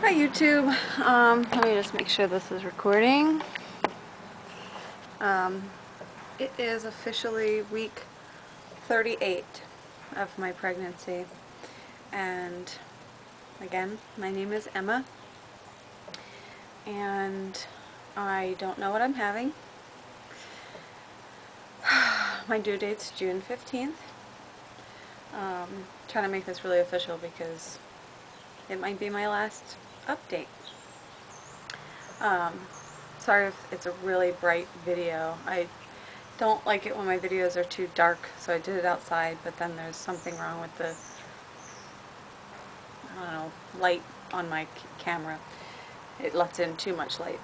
Hi YouTube. Let me just make sure this is recording. It is officially week 38 of my pregnancy, and again, my name is Emma, and I don't know what I'm having. My due date's June 15th. Trying to make this really official because it might be my last update. Sorry if it's a really bright video. I don't like it when my videos are too dark, so I did it outside, but then there's something wrong with the, I don't know, light on my camera. It lets in too much light.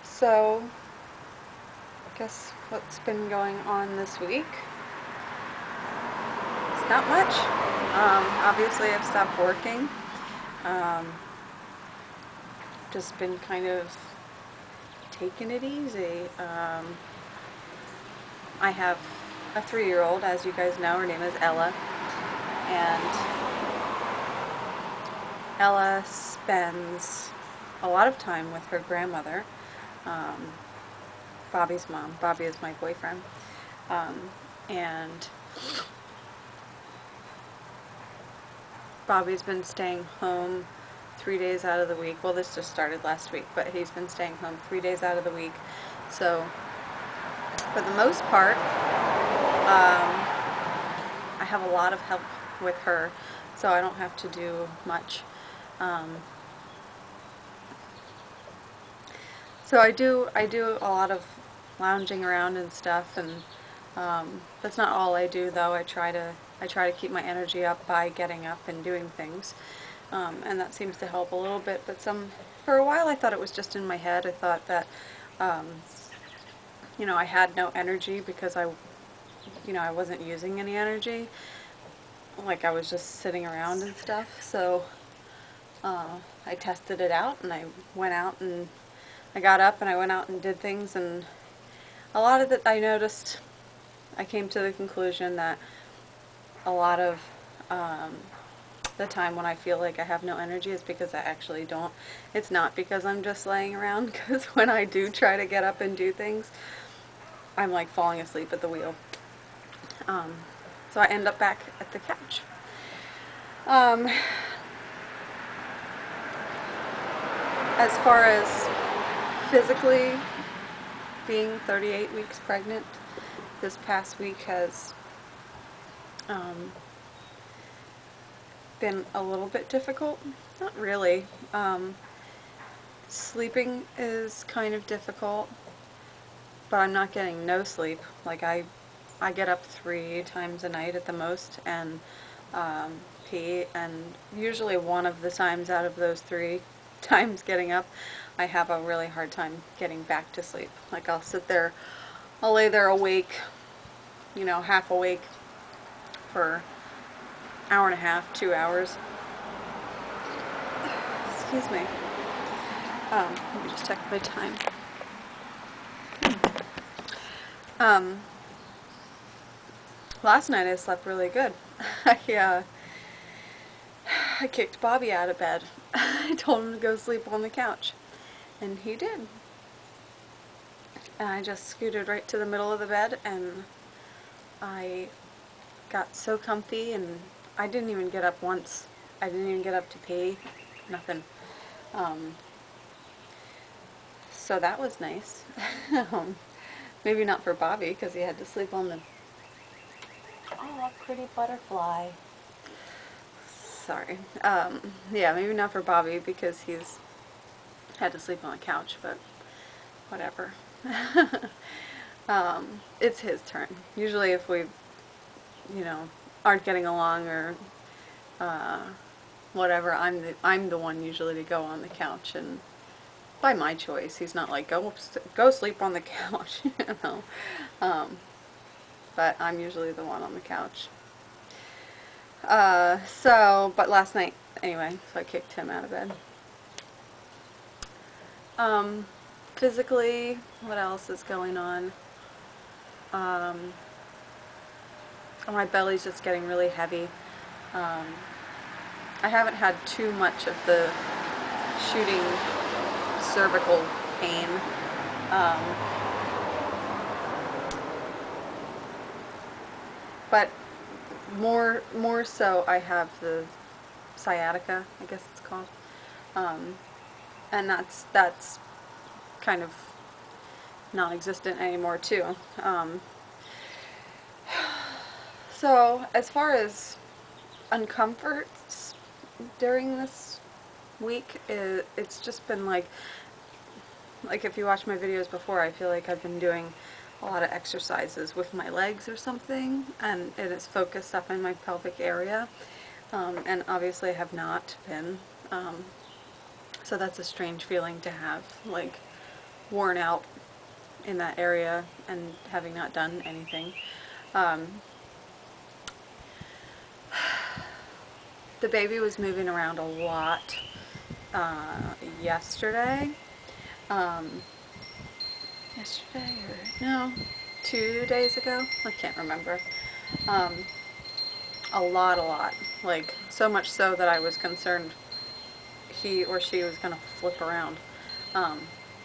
So, guess what's been going on this week? It's not much. Obviously I've stopped working. Just been kind of taking it easy. I have a 3-year-old, as you guys know. Her name is Ella, and Ella spends a lot of time with her grandmother, Bobby's mom. Bobby is my boyfriend, and Bobby's been staying home 3 days out of the week. Well, this just started last week, but he's been staying home 3 days out of the week. So, for the most part, I have a lot of help with her, so I don't have to do much. So I do a lot of lounging around and stuff, and that's not all I do, though. I try to keep my energy up by getting up and doing things. And that seems to help a little bit, but for a while I thought it was just in my head. I thought that, you know, I had no energy because I wasn't using any energy. Like, I was just sitting around and stuff. So, I tested it out, and I went out and I got up and I went out and did things, and a lot of it I noticed, I came to the conclusion that a lot of, the time when I feel like I have no energy is because I actually don't. It's not because I'm just laying around, because when I do try to get up and do things, I'm like falling asleep at the wheel. So I end up back at the couch. As far as physically being 38 weeks pregnant, this past week has been a little bit difficult. Not really. Sleeping is kind of difficult, but I'm not getting no sleep. Like, I get up 3 times a night at the most and pee, and usually one of the times out of those 3 times getting up, I have a really hard time getting back to sleep. Like, I'll lay there awake, you know, half awake for an hour and a half, 2 hours. Excuse me. Let me just check my time. Last night I slept really good. I kicked Bobby out of bed. I told him to go sleep on the couch, and he did. And I just scooted right to the middle of the bed, and I got so comfy, and I didn't even get up once. I didn't even get up to pee. Nothing. So that was nice. Maybe not for Bobby, because he had to sleep on the... Oh, a pretty butterfly. Sorry. Yeah, maybe not for Bobby, because he's had to sleep on the couch, but whatever. It's his turn. Usually if we, you know, aren't getting along or whatever, I'm the one usually to go on the couch, and by my choice. He's not like, go sleep on the couch, you know. But I'm usually the one on the couch. But last night, anyway, so I kicked him out of bed. Physically, what else is going on? My belly's just getting really heavy. I haven't had too much of the shooting cervical pain. But more so I have the sciatica, I guess it's called. And that's kind of non-existent anymore too. So as far as uncomforts during this week, it's just been like if you watch my videos before, I feel like I've been doing a lot of exercises with my legs or something, and it is focused up in my pelvic area, and obviously I have not been, so that's a strange feeling to have, like, worn out in that area and having not done anything. The baby was moving around a lot yesterday. Yesterday or no, 2 days ago? I can't remember. A lot. Like, so much so that I was concerned he or she was going to flip around.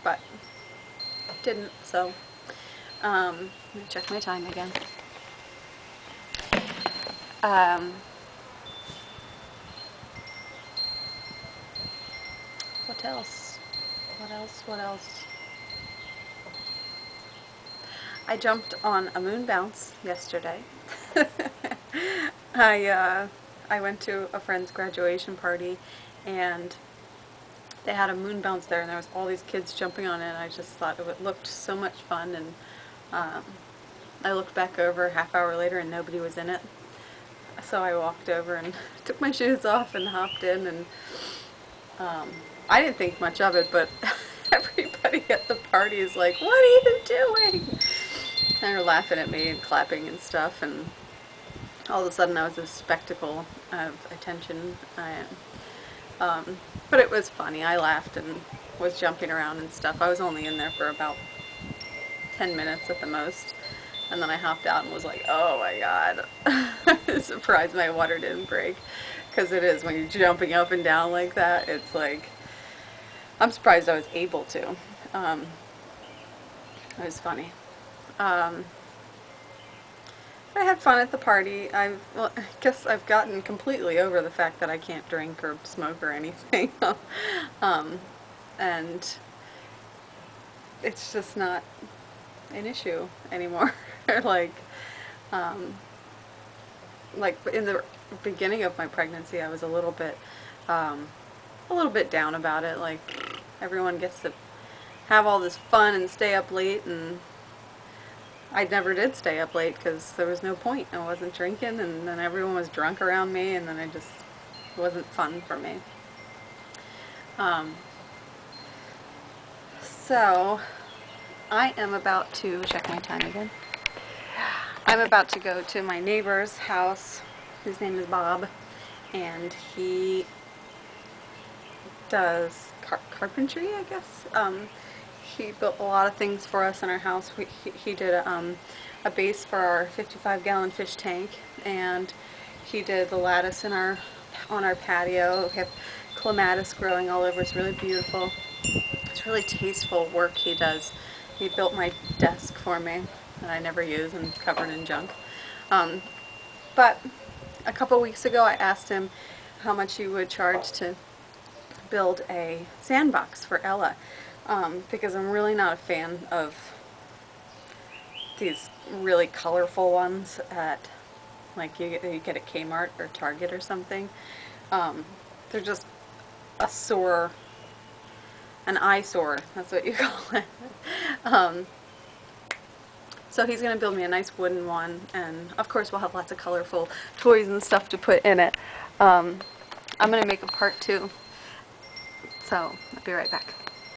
But didn't, so let me check my time again. What else? What else? I jumped on a moon bounce yesterday. I went to a friend's graduation party, and they had a moon bounce there, and there was all these kids jumping on it, and I just thought it looked so much fun, and I looked back over a half hour later and nobody was in it. So I walked over and took my shoes off and hopped in, and I didn't think much of it, but everybody at the party is like, "What are you doing?" And they're laughing at me and clapping and stuff, and all of a sudden I was a spectacle of attention. But it was funny. I laughed and was jumping around and stuff. I was only in there for about 10 minutes at the most, and then I hopped out and was like, oh my god. I'm surprised my water didn't break, because it is, when you're jumping up and down like that, it's like, I'm surprised I was able to. It was funny. I had fun at the party. Well, I guess I've gotten completely over the fact that I can't drink or smoke or anything. And it's just not an issue anymore. like in the beginning of my pregnancy, I was a little bit down about it. Like, everyone gets to have all this fun and stay up late, and I never did stay up late because there was no point. I wasn't drinking, and then everyone was drunk around me, and then it wasn't fun for me. So I am about to check my time again. I'm about to go to my neighbor's house. His name is Bob, and he does carpentry, I guess. He built a lot of things for us in our house. He did a base for our 55-gallon fish tank, and he did the lattice on our patio. We have clematis growing all over. It's really beautiful. It's really tasteful work he does. He built my desk for me that I never use and covered in junk. But a couple weeks ago I asked him how much he would charge to build a sandbox for Ella. Because I'm really not a fan of these really colorful ones at, like, you get at Kmart or Target or something. They're just an eyesore, that's what you call it. So he's going to build me a nice wooden one, and of course we'll have lots of colorful toys and stuff to put in it. I'm going to make a part 2, so I'll be right back.